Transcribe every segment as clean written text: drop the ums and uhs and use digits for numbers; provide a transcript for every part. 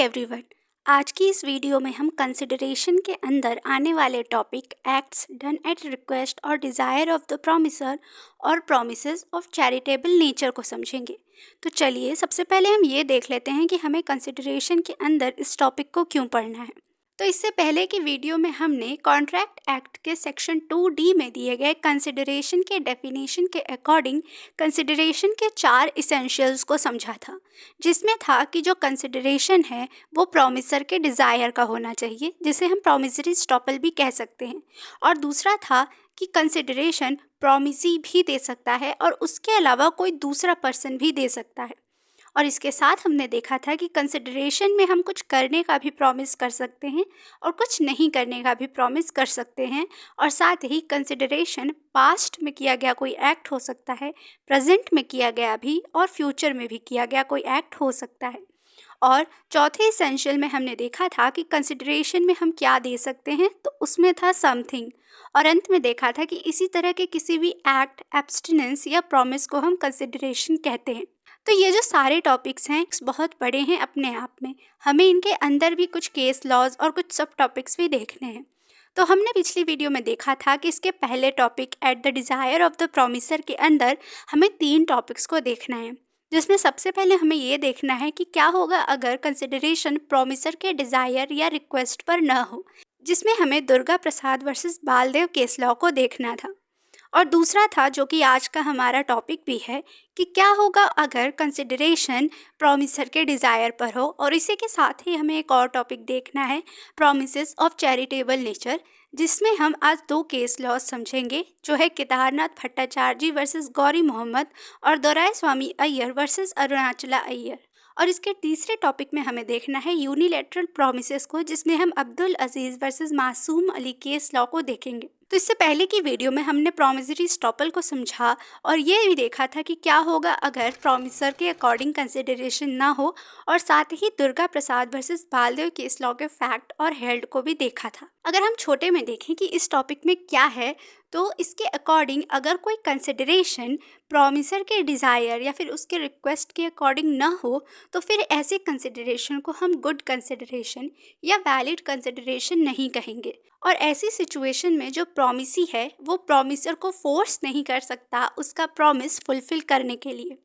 Everyone. आज की इस वीडियो में हम कंसिडरेशन के अंदर आने वाले topic acts done at request और डिज़ायर ऑफ द प्रॉमिसर और प्रॉमिसेस ऑफ चैरिटेबल नेचर को समझेंगे। तो चलिए सबसे पहले हम ये देख लेते हैं कि हमें कंसिडरेशन के अंदर इस टॉपिक को क्यों पढ़ना है। तो इससे पहले की वीडियो में हमने कॉन्ट्रैक्ट एक्ट के सेक्शन 2D में दिए गए कंसिडरेशन के डेफिनेशन के अकॉर्डिंग कंसिडरेशन के 4 इसेंशियल्स को समझा था, जिसमें था कि जो कंसिडरेशन है वो प्रॉमिसर के डिज़ायर का होना चाहिए, जिसे हम प्रॉमिसरी स्टॉपल भी कह सकते हैं। और दूसरा था कि कंसिडरेशन प्रॉमिसी भी दे सकता है और उसके अलावा कोई दूसरा पर्सन भी दे सकता है। और इसके साथ हमने देखा था कि कंसिडरेशन में हम कुछ करने का भी प्रॉमिस कर सकते हैं और कुछ नहीं करने का भी प्रॉमिस कर सकते हैं। और साथ ही कंसिडरेशन पास्ट में किया गया कोई एक्ट हो सकता है, प्रेजेंट में किया गया भी और फ्यूचर में भी किया गया कोई एक्ट हो सकता है। और चौथे इसेंशियल में हमने देखा था कि कंसिडरेशन में हम क्या दे सकते हैं, तो उसमें था समथिंग। और अंत में देखा था कि इसी तरह के किसी भी एक्ट, एब्स्टिनेंस या प्रॉमिस को हम कंसिडरेशन कहते हैं। तो ये जो सारे टॉपिक्स हैं बहुत बड़े हैं अपने आप में, हमें इनके अंदर भी कुछ केस लॉज और कुछ सब टॉपिक्स भी देखने हैं। तो हमने पिछली वीडियो में देखा था कि इसके पहले topic at the desire of the promiser के अंदर हमें 3 टॉपिक्स को देखना है, जिसमें सबसे पहले हमें ये देखना है कि क्या होगा अगर कंसिडरेशन प्रॉमिसर के डिज़ायर या रिक्वेस्ट पर न हो, जिसमें हमें Durga Prasad versus Baldev case law को देखना था। और दूसरा था, जो कि आज का हमारा टॉपिक भी है, कि क्या होगा अगर कंसिडरेशन प्रॉमिसर के डिज़ायर पर हो। और इसी के साथ ही हमें एक और टॉपिक देखना है, प्रॉमिसेस ऑफ चैरिटेबल नेचर, जिसमें हम आज 2 केस लॉज समझेंगे, जो है केदारनाथ भट्टाचार्य जी वर्सेस गौरी मोहम्मद और दोराई स्वामी अय्यर वर्सेस अरुणाचला अय्यर। और इसके तीसरे टॉपिक में हमें देखना है यूनिलैटरल प्रॉमिसेस को, जिसमें हम अब्दुल अजीज़ वर्सेस मासूम अली केस लॉ को देखेंगे। तो इससे पहले की वीडियो में हमने प्रॉमिसरी स्टॉपल को समझा और ये भी देखा था कि क्या होगा अगर प्रॉमिसर के अकॉर्डिंग कंसिडरेशन ना हो, और साथ ही Durga Prasad versus Baldev case law के फैक्ट और हेल्ड को भी देखा था। अगर हम छोटे में देखें कि इस टॉपिक में क्या है, तो इसके अकॉर्डिंग अगर कोई कंसिडरेशन प्रॉमिसर के डिज़ायर या फिर उसके रिक्वेस्ट के अकॉर्डिंग ना हो, तो फिर ऐसे कंसिडरेशन को हम गुड कंसिडरेशन या वैलिड कंसिडरेशन नहीं कहेंगे। और ऐसी सिचुएशन में जो प्रॉमिसी है वो प्रॉमिसर को फोर्स नहीं कर सकता उसका प्रॉमिस फुलफिल करने के लिए।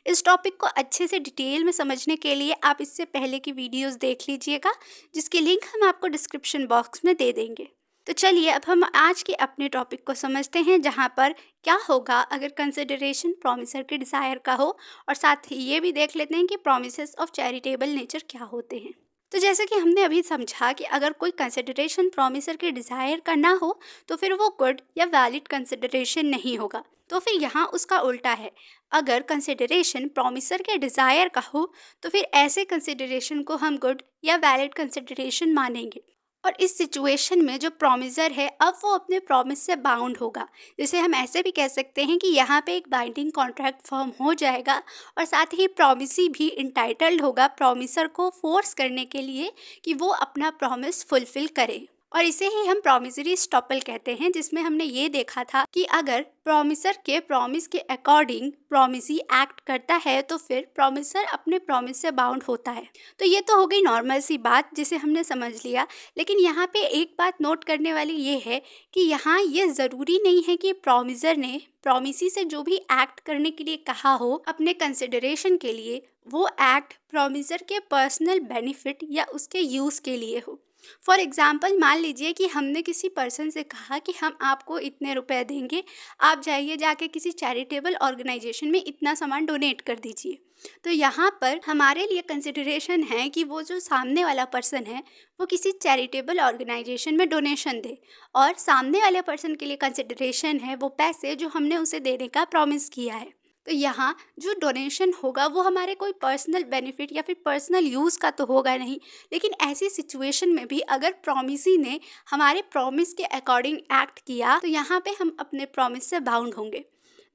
इस टॉपिक को अच्छे से डिटेल में समझने के लिए आप इससे पहले की वीडियोस देख लीजिएगा, जिसकी लिंक हम आपको डिस्क्रिप्शन बॉक्स में दे देंगे। तो चलिए अब हम आज के अपने टॉपिक को समझते हैं, जहाँ पर क्या होगा अगर कंसिडरेशन प्रॉमिसर के डिज़ायर का हो, और साथ ही ये भी देख लेते हैं कि प्रॉमिसेस ऑफ चैरिटेबल नेचर क्या होते हैं। तो जैसे कि हमने अभी समझा कि अगर कोई कंसिडरेशन प्रॉमिसर के डिज़ायर का ना हो, तो फिर वो गुड या वैलिड कंसिडरेशन नहीं होगा। तो फिर यहाँ उसका उल्टा है, अगर कंसिडरेशन प्रॉमिसर के डिज़ायर का हो, तो फिर ऐसे कंसिडरेशन को हम गुड या वैलिड कंसिडरेशन मानेंगे। और इस सिचुएशन में जो प्रॉमिसर है अब वो अपने प्रॉमिस से बाउंड होगा, जिसे हम ऐसे भी कह सकते हैं कि यहाँ पे एक बाइंडिंग कॉन्ट्रैक्ट फॉर्म हो जाएगा, और साथ ही प्रॉमिसी भी इंटाइटल्ड होगा प्रॉमिसर को फोर्स करने के लिए कि वो अपना प्रॉमिस फुलफिल करे। और इसे ही हम प्रॉमिसरी स्टॉपल कहते हैं, जिसमें हमने ये देखा था कि अगर प्रॉमिसर के प्रॉमिस के अकॉर्डिंग प्रॉमिसी एक्ट करता है, तो फिर प्रॉमिसर अपने प्रॉमिस से बाउंड होता है। तो ये तो हो गई नॉर्मल सी बात जिसे हमने समझ लिया, लेकिन यहाँ पे एक बात नोट करने वाली ये है कि यहाँ ये ज़रूरी नहीं है कि प्रॉमिसर ने प्रॉमिसी से जो भी एक्ट करने के लिए कहा हो अपने कंसिडरेशन के लिए, वो एक्ट प्रॉमिसर के पर्सनल बेनिफिट या उसके यूज़ के लिए हो। फॉर एग्ज़ाम्पल, मान लीजिए कि हमने किसी पर्सन से कहा कि हम आपको इतने रुपए देंगे, आप जाइए जाके किसी चैरिटेबल ऑर्गेनाइजेशन में इतना सामान डोनेट कर दीजिए। तो यहाँ पर हमारे लिए कंसिडरेशन है कि वो जो सामने वाला पर्सन है वो किसी चैरिटेबल ऑर्गेनाइजेशन में डोनेशन दे, और सामने वाले पर्सन के लिए कंसिडरेशन है वो पैसे जो हमने उसे देने का प्रॉमिस किया है। तो यहाँ जो डोनेशन होगा वो हमारे कोई पर्सनल बेनिफिट या फिर पर्सनल यूज़ का तो होगा नहीं, लेकिन ऐसी सिचुएशन में भी अगर प्रॉमिसी ने हमारे प्रॉमिस के अकॉर्डिंग एक्ट किया, तो यहाँ पे हम अपने प्रॉमिस से बाउंड होंगे।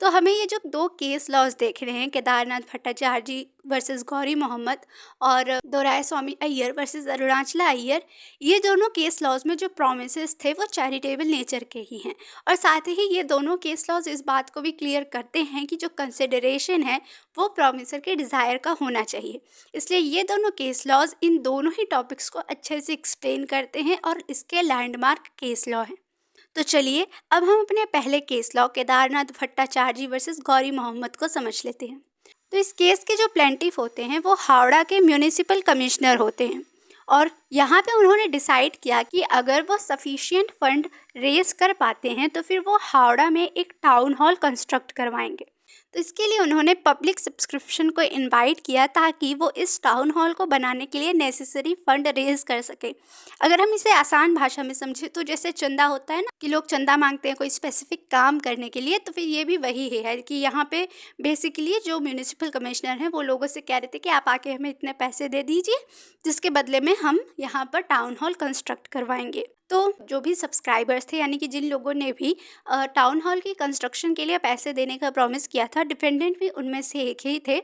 तो हमें ये जो 2 केस लॉज़ देख रहे हैं, केदारनाथ भट्टाचार्य जी वर्सेस गौरी मोहम्मद और दोरायस्वामी अय्यर वर्सेस अरुणाचला अय्यर, ये दोनों केस लॉज़ में जो प्रोमिसेस थे वो चैरिटेबल नेचर के ही हैं। और साथ ही ये दोनों केस लॉज़ इस बात को भी क्लियर करते हैं कि जो कंसिडरेशन है वो प्रोमिसर के डिज़ायर का होना चाहिए। इसलिए ये दोनों केस लॉज़ इन दोनों ही टॉपिक्स को अच्छे से एक्सप्लेन करते हैं और इसके लैंडमार्क केस लॉ हैं। तो चलिए अब हम अपने पहले केस लॉ केदारनाथ भट्टाचार्य जी वर्सेस गौरी मोहम्मद को समझ लेते हैं। तो इस केस के जो प्लेंटिफ होते हैं वो हावड़ा के म्यूनिसिपल कमिश्नर होते हैं और यहाँ पे उन्होंने डिसाइड किया कि अगर वो सफिशिएंट फंड रेज कर पाते हैं तो फिर वो हावड़ा में एक टाउन हॉल कंस्ट्रक्ट करवाएंगे। तो इसके लिए उन्होंने पब्लिक सब्सक्रिप्शन को इनवाइट किया ताकि वो इस टाउन हॉल को बनाने के लिए नेसेसरी फंड रेज कर सके। अगर हम इसे आसान भाषा में समझें तो जैसे चंदा होता है ना कि लोग चंदा मांगते हैं कोई स्पेसिफिक काम करने के लिए, तो फिर ये भी वही है कि यहाँ पे बेसिकली जो म्यूनिसिपल कमिश्नर हैं वो लोगों से कह रहे थे कि आप आके हमें इतने पैसे दे दीजिए जिसके बदले में हम यहाँ पर टाउन हॉल कंस्ट्रक्ट करवाएंगे। तो जो भी सब्सक्राइबर्स थे यानी कि जिन लोगों ने भी टाउन हॉल की कंस्ट्रक्शन के लिए पैसे देने का प्रॉमिस किया था, डिफेंडेंट भी उनमें से एक ही थे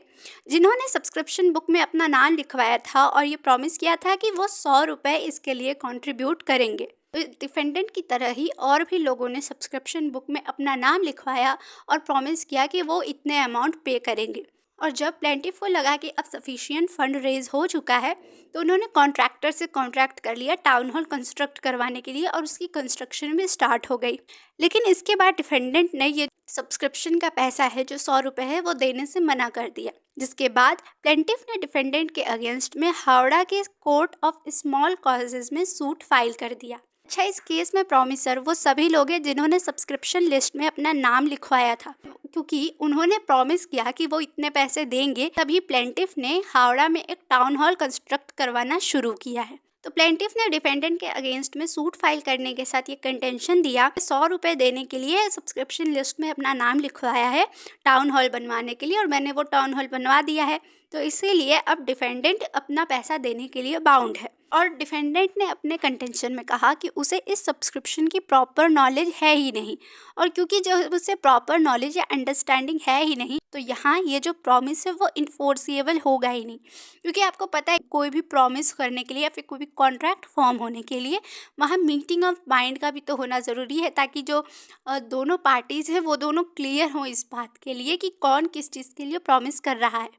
जिन्होंने सब्सक्रिप्शन बुक में अपना नाम लिखवाया था और ये प्रॉमिस किया था कि वो 100 रुपये इसके लिए कंट्रीब्यूट करेंगे। तो डिफेंडेंट की तरह ही और भी लोगों ने सब्सक्रिप्शन बुक में अपना नाम लिखवाया और प्रॉमिस किया कि वो इतने अमाउंट पे करेंगे। और जब प्लेंटिफ को लगा कि अब सफिशिएंट फंड रेज हो चुका है तो उन्होंने कॉन्ट्रैक्टर से कॉन्ट्रैक्ट कर लिया टाउन हॉल कंस्ट्रक्ट करवाने के लिए और उसकी कंस्ट्रक्शन भी स्टार्ट हो गई। लेकिन इसके बाद डिफेंडेंट ने ये सब्सक्रिप्शन का पैसा है जो 100 रुपये है वो देने से मना कर दिया, जिसके बाद प्लेंटिफ ने डिफेंडेंट के अगेंस्ट में हावड़ा के कोर्ट ऑफ स्मॉल कॉजेज में सूट फाइल कर दिया। अच्छा, इस केस में प्रॉमिसर वो सभी लोग हैं जिन्होंने सब्सक्रिप्शन लिस्ट में अपना नाम लिखवाया था, क्योंकि उन्होंने प्रॉमिस किया कि वो इतने पैसे देंगे, तभी प्लेंटिफ ने हावड़ा में एक टाउन हॉल कंस्ट्रक्ट करवाना शुरू किया है। तो प्लेंटिफ ने डिफेंडेंट के अगेंस्ट में सूट फाइल करने के साथ ये कंटेंशन दिया 100 रुपये देने के लिए सब्सक्रिप्शन लिस्ट में अपना नाम लिखवाया है टाउन हॉल बनवाने के लिए और मैंने वो टाउन हॉल बनवा दिया है, तो इसीलिए अब डिफेंडेंट अपना पैसा देने के लिए बाउंड है। और डिफेंडेंट ने अपने कंटेंशन में कहा कि उसे इस सब्सक्रिप्शन की प्रॉपर नॉलेज है ही नहीं, और क्योंकि जब उसे प्रॉपर नॉलेज या अंडरस्टैंडिंग है ही नहीं तो यहाँ ये जो प्रॉमिस है वो इन्फोर्सिएबल होगा ही नहीं। क्योंकि आपको पता है कोई भी प्रॉमिस करने के लिए या फिर कोई भी कॉन्ट्रैक्ट फॉर्म होने के लिए वहाँ मीटिंग ऑफ माइंड का भी तो होना ज़रूरी है, ताकि जो दोनों पार्टीज़ हैं वो दोनों क्लियर हों इस बात के लिए कि कौन किस चीज़ के लिए प्रॉमिस कर रहा है।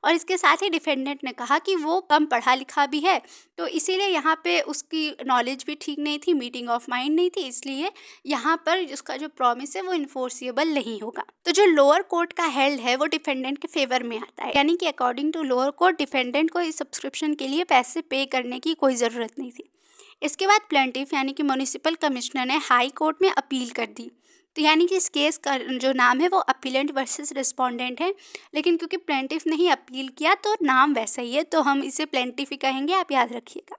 और इसके साथ ही डिफेंडेंट ने कहा कि वो कम पढ़ा लिखा भी है, तो इसीलिए यहाँ पे उसकी नॉलेज भी ठीक नहीं थी, मीटिंग ऑफ माइंड नहीं थी, इसलिए यहाँ पर उसका जो प्रॉमिस है वो इन्फोर्सिएबल नहीं होगा। तो जो लोअर कोर्ट का हेल्ड है वो डिफेंडेंट के फेवर में आता है, यानी कि according to lower court defendant को इस सब्सक्रिप्शन के लिए पैसे पे करने की कोई ज़रूरत नहीं थी। इसके बाद प्लेंटिफ यानी कि म्युनिसिपल कमिश्नर ने हाई कोर्ट में अपील कर दी। तो यानी कि इस केस का जो नाम है वो अपीलेंट वर्सेस रिस्पोंडेंट है, लेकिन क्योंकि प्लेंटिफ ने ही अपील किया तो नाम वैसा ही है, तो हम इसे प्लेंटिफ ही कहेंगे, आप याद रखिएगा।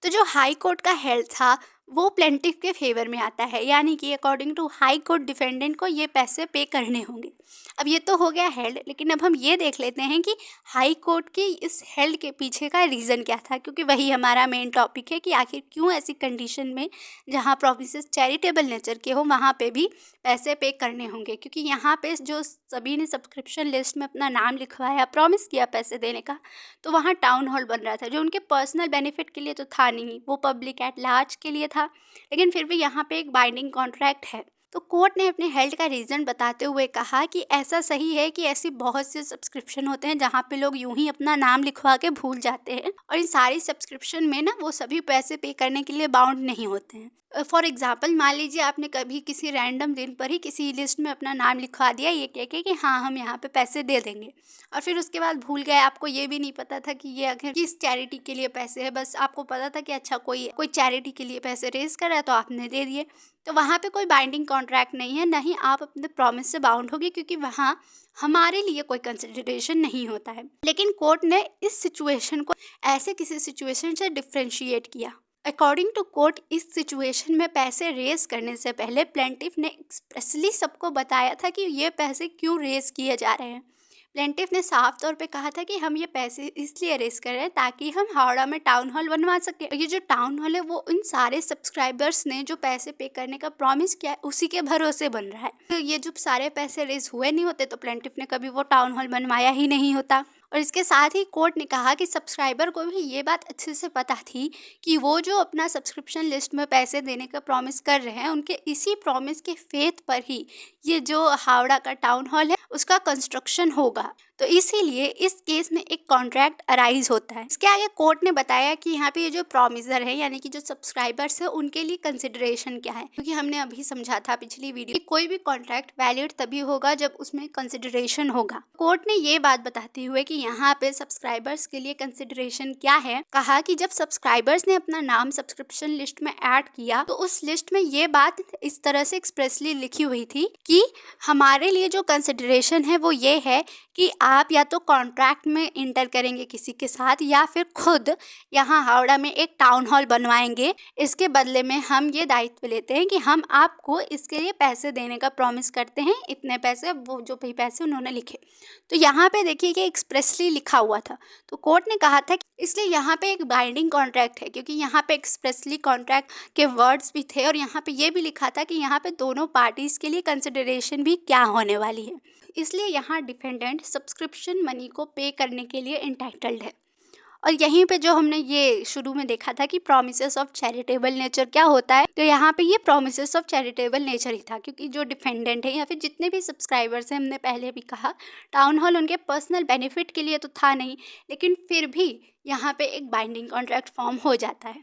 तो जो हाई कोर्ट का हेल्ड था वो प्लेंटिफ के फेवर में आता है, यानी कि according to high court defendant को ये पैसे पे करने होंगे। अब ये तो हो गया हेल्ड, लेकिन अब हम ये देख लेते हैं कि हाई कोर्ट के इस हेल्ड के पीछे का रीज़न क्या था, क्योंकि वही हमारा मेन टॉपिक है कि आखिर क्यों ऐसी कंडीशन में जहाँ प्रोमिसेस चैरिटेबल नेचर के हो वहाँ पे भी पैसे पे करने होंगे। क्योंकि यहाँ पे जो सभी ने सब्सक्रिप्शन लिस्ट में अपना नाम लिखवाया, प्रॉमिस किया पैसे देने का, तो वहाँ टाउन हॉल बन रहा था जो उनके पर्सनल बेनिफिट के लिए तो था नहीं, वो पब्लिक एट लार्ज के लिए था, लेकिन फिर भी यहाँ पे एक बाइंडिंग कॉन्ट्रैक्ट है। तो कोर्ट ने अपने हेल्ड का रीज़न बताते हुए कहा कि ऐसा सही है कि ऐसी बहुत से सब्सक्रिप्शन होते हैं जहाँ पे लोग यूं ही अपना नाम लिखवा के भूल जाते हैं, और इन सारी सब्सक्रिप्शन में ना वो सभी पैसे पे करने के लिए बाउंड नहीं होते हैं। फॉर एग्जाम्पल मान लीजिए आपने कभी किसी रैंडम दिन पर ही किसी लिस्ट में अपना नाम लिखवा दिया ये कह के कि हाँ हम यहाँ पे पैसे दे देंगे, और फिर उसके बाद भूल गए, आपको ये भी नहीं पता था कि ये आखिर किस चैरिटी के लिए पैसे है, बस आपको पता था कि अच्छा कोई चैरिटी के लिए पैसे रेज कर रहा है तो आपने दे दिए। तो वहाँ पे कोई बाइंडिंग कॉन्ट्रैक्ट नहीं है, ना ही आप अपने प्रॉमिस से बाउंड होगी, क्योंकि वहाँ हमारे लिए कोई कंसिडरेशन नहीं होता है। लेकिन कोर्ट ने इस सिचुएशन को ऐसे किसी सिचुएशन से डिफ्रेंशिएट किया। अकॉर्डिंग टू कोर्ट इस सिचुएशन में पैसे रेज करने से पहले प्लेंटिफ ने एक्सप्रेसली सबको बताया था कि ये पैसे क्यों रेज किए जा रहे हैं। प्लेंटिफ ने साफ तौर पे कहा था कि हम ये पैसे इसलिए अरेज कर रहे हैं ताकि हम हावड़ा में टाउन हॉल बनवा सकें। और ये जो टाउन हॉल है वो इन सारे सब्सक्राइबर्स ने जो पैसे पे करने का प्रॉमिस किया है उसी के भरोसे बन रहा है। तो ये जब सारे पैसे रेज हुए नहीं होते तो प्लेंटिफ ने कभी वो टाउन हॉल बनवाया ही नहीं होता। और इसके साथ ही कोर्ट ने कहा कि सब्सक्राइबर को भी ये बात अच्छे से पता थी कि वो जो अपना सब्सक्रिप्शन लिस्ट में पैसे देने का प्रॉमिस कर रहे हैं उनके इसी प्रॉमिस के फेथ पर ही ये जो हावड़ा का टाउन हॉल है उसका कंस्ट्रक्शन होगा। तो इसीलिए इस केस में एक कॉन्ट्रैक्ट अराइज होता है। इसके आगे कोर्ट ने बताया कि यहाँ पे ये जो प्रॉमिसर है यानी कि जो सब्सक्राइबर्स है उनके लिए कंसिडरेशन क्या है, क्योंकि हमने अभी समझा था पिछली वीडियो कि कोई भी कॉन्ट्रैक्ट वैलिड तभी होगा जब उसमें कंसिडरेशन होगा। कोर्ट ने ये बात बताते हुए कि यहाँ पे सब्सक्राइबर्स के लिए कंसिडरेशन क्या है, कहा कि जब सब्सक्राइबर्स ने अपना नाम सब्सक्रिप्शन लिस्ट में ऐड किया तो उस लिस्ट में ये बात इस तरह से एक्सप्रेसली लिखी हुई थी कि हमारे लिए जो कंसिडरेशन है वो ये है कि आप या तो कॉन्ट्रैक्ट में इंटर करेंगे किसी के साथ या फिर खुद यहाँ हावड़ा में एक टाउन हॉल बनवाएंगे। इसके बदले में हम ये दायित्व लेते हैं कि हम आपको इसके लिए पैसे देने का प्रॉमिस करते हैं, इतने पैसे, वो जो भी पैसे उन्होंने लिखे। तो यहाँ पे देखिए कि एक्सप्रेसली लिखा हुआ था। तो कोर्ट ने कहा था कि इसलिए यहाँ पे एक बाइंडिंग कॉन्ट्रैक्ट है, क्योंकि यहाँ पे एक्सप्रेसली कॉन्ट्रैक्ट के वर्ड्स भी थे और यहाँ पे ये भी लिखा था कि यहाँ पे दोनों पार्टीज़ के लिए कंसिडरेशन भी क्या होने वाली है। इसलिए यहाँ डिफेंडेंट सब्सक्रिप्शन मनी को पे करने के लिए इंटाइटल्ड है। और यहीं पे जो हमने ये शुरू में देखा था कि प्रॉमिसेस ऑफ चैरिटेबल नेचर क्या होता है, तो यहाँ पे ये प्रॉमिसेस ऑफ चैरिटेबल नेचर ही था, क्योंकि जो डिफेंडेंट है या फिर जितने भी सब्सक्राइबर्स हैं, हमने पहले भी कहा टाउन हॉल उनके पर्सनल बेनिफिट के लिए तो था नहीं, लेकिन फिर भी यहाँ पे एक बाइंडिंग कॉन्ट्रैक्ट फॉर्म हो जाता है।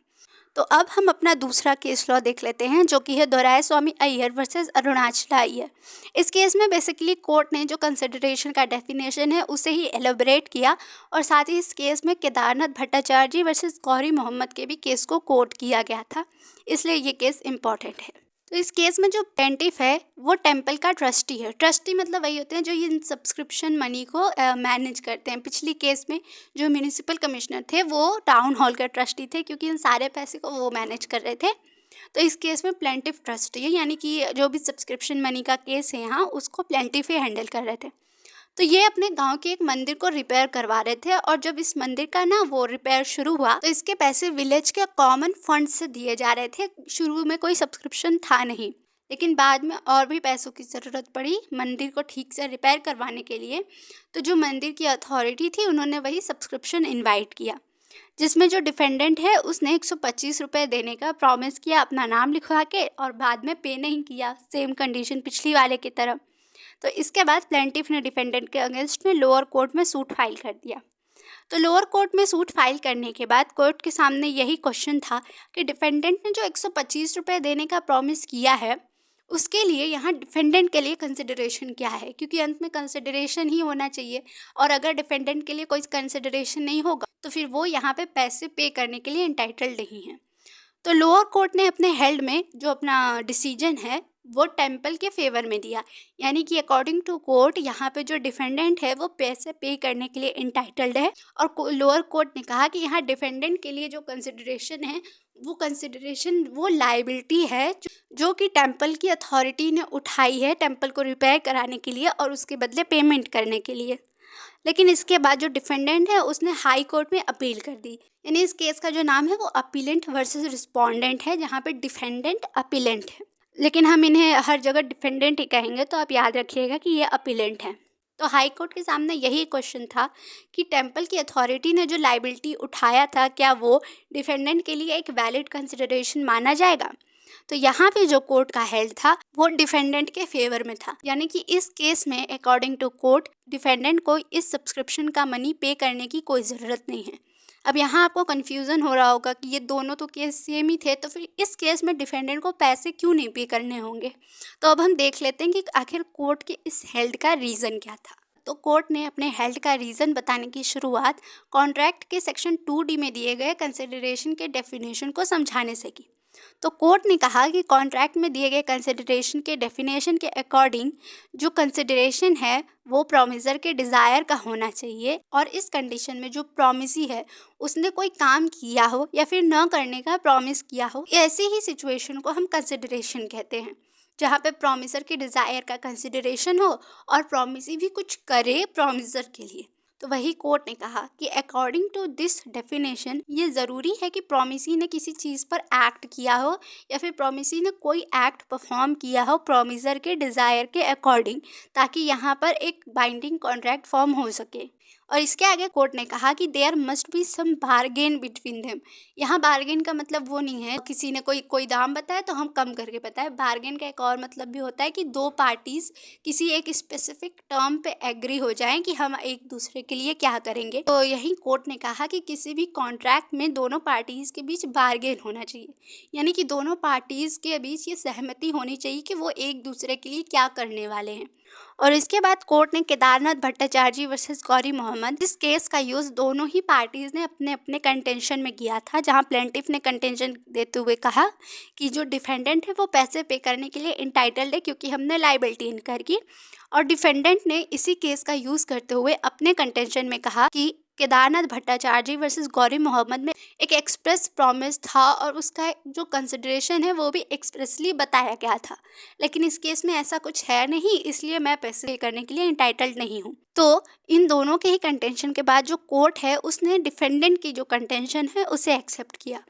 तो अब हम अपना दूसरा केस लॉ देख लेते हैं, जो कि है दोराई स्वामी अय्यर वर्सेस अरुणाचला अय्यर। इस केस में बेसिकली कोर्ट ने जो कंसिडरेशन का डेफिनेशन है उसे ही एलोबरेट किया और साथ ही इस केस में केदारनाथ भट्टाचार्य जी वर्सेस गौरी मोहम्मद के भी केस को कोट किया गया था, इसलिए ये केस इम्पॉर्टेंट है। तो इस केस में जो प्लेंटिफ है वो टेम्पल का ट्रस्टी है। ट्रस्टी मतलब वही होते हैं जो इन सब्सक्रिप्शन मनी को मैनेज करते हैं। पिछली केस में जो म्यूनिसिपल कमिश्नर थे वो टाउन हॉल के ट्रस्टी थे, क्योंकि इन सारे पैसे को वो मैनेज कर रहे थे। तो इस केस में प्लेंटिफ ट्रस्टी है, यानी कि जो भी सब्सक्रिप्शन मनी का केस है यहाँ उसको प्लेंटिफ ही हैंडल कर रहे थे। तो ये अपने गांव के एक मंदिर को रिपेयर करवा रहे थे और जब इस मंदिर का ना वो रिपेयर शुरू हुआ तो इसके पैसे विलेज के कॉमन फंड से दिए जा रहे थे। शुरू में कोई सब्सक्रिप्शन था नहीं, लेकिन बाद में और भी पैसों की ज़रूरत पड़ी मंदिर को ठीक से रिपेयर करवाने के लिए। तो जो मंदिर की अथॉरिटी थी उन्होंने वही सब्सक्रिप्शन इन्वाइट किया, जिसमें जो डिफेंडेंट है उसने 125 रुपये देने का प्रॉमिस किया अपना नाम लिखवा के, और बाद में पे नहीं किया, सेम कंडीशन पिछली वाले की तरह। तो इसके बाद प्लेंटिफ ने डिफेंडेंट के अगेंस्ट में लोअर कोर्ट में सूट फाइल कर दिया। तो लोअर कोर्ट में सूट फाइल करने के बाद कोर्ट के सामने यही क्वेश्चन था कि डिफेंडेंट ने जो 125 रुपये देने का प्रॉमिस किया है उसके लिए यहाँ डिफेंडेंट के लिए कंसिडरेशन क्या है, क्योंकि अंत में कंसिडरेशन ही होना चाहिए। और अगर डिफेंडेंट के लिए कोई कंसिडरेशन नहीं होगा तो फिर वो यहाँ पे पैसे पे करने के लिए एंटाइटल्ड नहीं है। तो लोअर कोर्ट ने अपने हेल्ड में जो अपना डिसीजन है वो टेम्पल के फेवर में दिया, यानी कि अकॉर्डिंग टू कोर्ट यहाँ पे जो डिफेंडेंट है वो पैसे पे करने के लिए इंटाइटल्ड है। और लोअर कोर्ट ने कहा कि यहाँ डिफेंडेंट के लिए जो कंसिडरेशन है वो कंसिडरेशन वो लायबिलिटी है जो कि टेम्पल की अथॉरिटी ने उठाई है टेम्पल को रिपेयर कराने के लिए और उसके बदले पेमेंट करने के लिए। लेकिन इसके बाद जो डिफेंडेंट है उसने हाई कोर्ट में अपील कर दी, यानी इस केस का जो नाम है वो अपीलेंट वर्सेस रिस्पोंडेंट है, जहाँ पे डिफेंडेंट अपीलेंट है, लेकिन हम इन्हें हर जगह डिफेंडेंट ही कहेंगे, तो आप याद रखिएगा कि ये अपीलेंट है। तो हाई कोर्ट के सामने यही क्वेश्चन था कि टेम्पल की अथॉरिटी ने जो लायबिलिटी उठाया था क्या वो डिफेंडेंट के लिए एक वैलिड कंसिडरेशन माना जाएगा। तो यहाँ पे जो कोर्ट का हेल्ड था वो डिफेंडेंट के फेवर में था, यानी कि इस केस में अकॉर्डिंग टू कोर्ट डिफेंडेंट को इस सब्सक्रिप्शन का मनी पे करने की कोई ज़रूरत नहीं है। अब यहाँ आपको कन्फ्यूज़न हो रहा होगा कि ये दोनों तो केस सेम ही थे, तो फिर इस केस में डिफेंडेंट को पैसे क्यों नहीं पे करने होंगे। तो अब हम देख लेते हैं कि आखिर कोर्ट के इस हेल्ड का रीज़न क्या था। तो कोर्ट ने अपने हेल्ड का रीज़न बताने की शुरुआत कॉन्ट्रैक्ट के सेक्शन 2D में दिए गए कंसिडरेशन के डेफिनेशन को समझाने से की। तो कोर्ट ने कहा कि कॉन्ट्रैक्ट में दिए गए कंसिडरेशन के डेफिनेशन के अकॉर्डिंग जो कंसिडरेशन है वो प्रॉमिसर के डिज़ायर का होना चाहिए, और इस कंडीशन में जो प्रॉमिसी है उसने कोई काम किया हो या फिर न करने का प्रॉमिस किया हो, ऐसी ही सिचुएशन को हम कंसिडरेशन कहते हैं। जहाँ पे प्रॉमिसर के डिज़ायर का कंसिडरेशन हो और प्रॉमिसी भी कुछ करे प्रॉमिसर के लिए। तो वही कोर्ट ने कहा कि अकॉर्डिंग टू दिस डेफिनेशन ये ज़रूरी है कि प्रॉमिसी ने किसी चीज़ पर एक्ट किया हो या फिर प्रॉमिसी ने कोई एक्ट परफॉर्म किया हो प्रॉमिसर के डिज़ायर के अकॉर्डिंग, ताकि यहाँ पर एक बाइंडिंग कॉन्ट्रैक्ट फॉर्म हो सके। और इसके आगे कोर्ट ने कहा कि there must be some bargain between them. यहाँ बार्गेन का मतलब वो नहीं है किसी ने कोई दाम बताया तो हम कम करके बताए। बार्गेन का एक और मतलब भी होता है कि दो पार्टीज किसी एक स्पेसिफिक टर्म पे एग्री हो जाएं कि हम एक दूसरे के लिए क्या करेंगे। तो यही कोर्ट ने कहा कि किसी भी कॉन्ट्रैक्ट में दोनों पार्टीज के बीच बार्गेन होना चाहिए, यानी कि दोनों पार्टीज के बीच ये सहमति होनी चाहिए कि वो एक दूसरे के लिए क्या करने वाले हैं। और इसके बाद कोर्ट ने केदारनाथ भट्टाचार्य वर्सेस गौरी मोहम्मद इस केस का यूज़ दोनों ही पार्टीज़ ने अपने अपने कंटेंशन में किया था, जहां प्लेंटिफ ने कंटेंशन देते हुए कहा कि जो डिफेंडेंट है वो पैसे पे करने के लिए इंटाइटल्ड है क्योंकि हमने लाइबिलिटी इनकर की, और डिफेंडेंट ने इसी केस का यूज़ करते हुए अपने कंटेंशन में कहा कि केदारनाथ भट्टाचार्य वर्सेस गौरी मोहम्मद में एक एक्सप्रेस प्रॉमिस था और उसका जो कंसिडरेशन है वो भी एक्सप्रेसली बताया गया था, लेकिन इस केस में ऐसा कुछ है नहीं, इसलिए मैं पैसे पे करने के लिए इंटाइटल्ड नहीं हूँ। तो इन दोनों के ही कंटेंशन के बाद जो कोर्ट है उसने डिफेंडेंट की जो कंटेंशन है उसे एक्सेप्ट किया।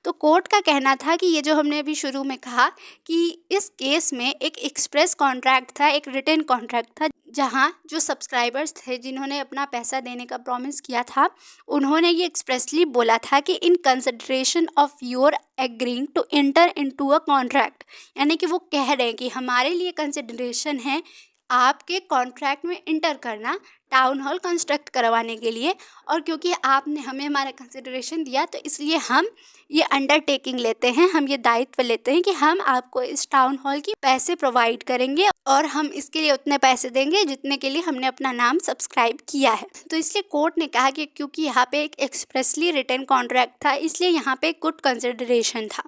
तो कोर्ट का कहना था कि ये जो हमने अभी शुरू में कहा कि इस केस में एक एक्सप्रेस कॉन्ट्रैक्ट था, एक रिटन कॉन्ट्रैक्ट था, जहाँ जो सब्सक्राइबर्स थे जिन्होंने अपना पैसा देने का प्रॉमिस किया था उन्होंने ये एक्सप्रेसली बोला था कि in consideration of your agreeing to enter into a contract, यानी कि वो कह रहे हैं कि हमारे लिए कंसिडरेशन है आपके कॉन्ट्रैक्ट में इंटर करना टाउन हॉल कंस्ट्रक्ट करवाने के लिए, और क्योंकि आपने हमें हमारा कंसिडरेशन दिया तो इसलिए हम ये अंडरटेकिंग लेते हैं, हम ये दायित्व लेते हैं कि हम आपको इस टाउन हॉल की पैसे प्रोवाइड करेंगे और हम इसके लिए उतने पैसे देंगे जितने के लिए हमने अपना नाम सब्सक्राइब किया है। तो इसलिए कोर्ट ने कहा कि क्योंकि यहाँ पे एक एक्सप्रेसली रिटन कॉन्ट्रैक्ट था इसलिए यहाँ पे गुड कंसिडरेशन था।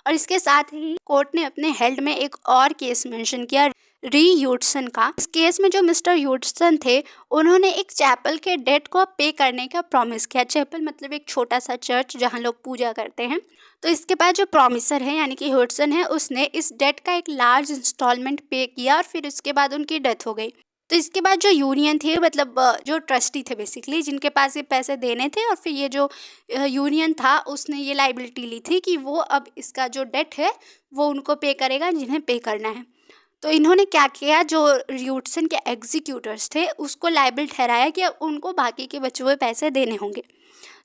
और इसके साथ ही कोर्ट ने अपने हेल्ड में एक और केस मेंशन किया, री यूडसन का। इस केस में जो मिस्टर यूडसन थे उन्होंने एक चैपल के डेट को पे करने का प्रॉमिस किया। चैपल मतलब एक छोटा सा चर्च जहां लोग पूजा करते हैं। तो इसके बाद जो प्रॉमिसर है यानी कि ह्यूडसन है उसने इस डेट का एक लार्ज इंस्टॉलमेंट पे किया और फिर उसके बाद उनकी डेथ हो गई। तो इसके बाद जो यूनियन थी मतलब जो ट्रस्टी थे बेसिकली जिनके पास ये पैसे देने थे, और फिर ये जो यूनियन था उसने ये लाइबिलिटी ली थी कि वो अब इसका जो डेट है वो उनको पे करेगा जिन्हें पे करना है। तो इन्होंने क्या किया, जो ह्यूडसन के एग्जीक्यूटर्स थे उसको लायबल ठहराया कि अब उनको बाकी के बचे हुए पैसे देने होंगे।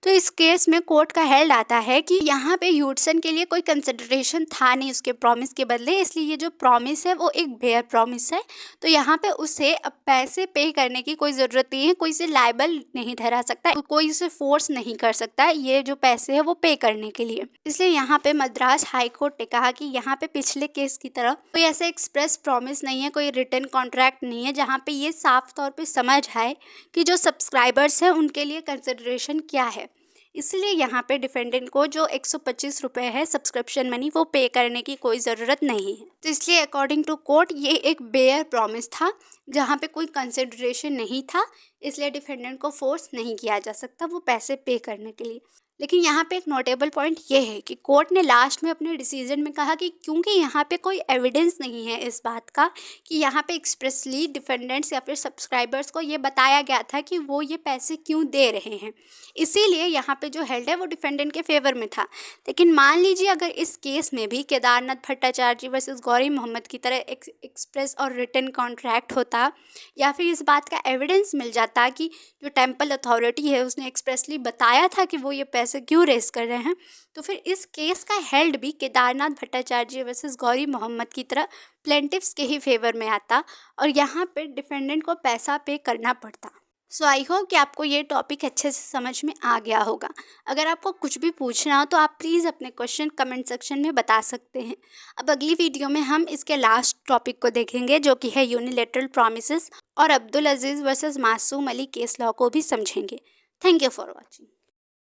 तो इस केस में कोर्ट का हेल्ड आता है कि यहाँ पे ह्यूडसन के लिए कोई कंसिडरेशन था नहीं उसके प्रॉमिस के बदले, इसलिए ये जो प्रॉमिस है वो एक बेयर प्रॉमिस है। तो यहाँ पे उसे अब पैसे पे करने की कोई ज़रूरत नहीं है, कोई इसे लायबल नहीं ठहरा सकता, कोई इसे फोर्स नहीं कर सकता ये जो पैसे है वो पे करने के लिए। इसलिए यहाँ पे मद्रास हाई कोर्ट ने कहा कि यहाँ पे पिछले केस की तरह कोई ऐसा एक्सप्रेस प्रॉमिस नहीं है, कोई रिटन कॉन्ट्रैक्ट नहीं है जहाँ पे ये साफ तौर पे समझ आए कि जो सब्सक्राइबर्स हैं उनके लिए कंसिडरेशन क्या है। इसलिए यहाँ पे डिफेंडेंट को जो 125 रुपये है सब्सक्रिप्शन मनी वो पे करने की कोई ज़रूरत नहीं है। तो इसलिए अकॉर्डिंग टू कोर्ट ये एक बेयर प्रॉमिस था जहाँ पे कोई कंसिडरेशन नहीं था, इसलिए डिफेंडेंट को फोर्स नहीं किया जा सकता वो पैसे पे करने के लिए। लेकिन यहाँ पे एक नोटेबल पॉइंट ये है कि कोर्ट ने लास्ट में अपने डिसीजन में कहा कि क्योंकि यहाँ पे कोई एविडेंस नहीं है इस बात का कि यहाँ पे एक्सप्रेसली डिफेंडेंट्स या फिर सब्सक्राइबर्स को ये बताया गया था कि वो ये पैसे क्यों दे रहे हैं, इसीलिए यहाँ पे जो हेल्ड है वो डिफेंडेंट के फेवर में था। लेकिन मान लीजिए अगर इस केस में भी केदारनाथ भट्टाचार्य वर्सेस गौरी मोहम्मद की तरह एक्सप्रेस और रिटन कॉन्ट्रैक्ट होता या फिर इस बात का एविडेंस मिल जाता कि जो टेम्पल अथॉरिटी है उसने एक्सप्रेसली बताया था कि वो ये पैसे क्यों रेस कर रहे हैं, तो फिर इस केस का हेल्ड भी केदारनाथ भट्टाचार्य वर्सेस गौरी मोहम्मद की तरह प्लेंटिफ्स के ही फेवर में आता और यहाँ पे डिफेंडेंट को पैसा पे करना पड़ता। सो आई होप कि आपको ये टॉपिक अच्छे से समझ में आ गया होगा। अगर आपको कुछ भी पूछना हो तो आप प्लीज़ अपने क्वेश्चन कमेंट सेक्शन में बता सकते हैं। अब अगली वीडियो में हम इसके लास्ट टॉपिक को देखेंगे जो कि है यूनिलैटरल प्रॉमिसेस, और अब्दुल अजीज़ वर्सेस मासूम अली केस लॉ को भी समझेंगे। Thank you for watching.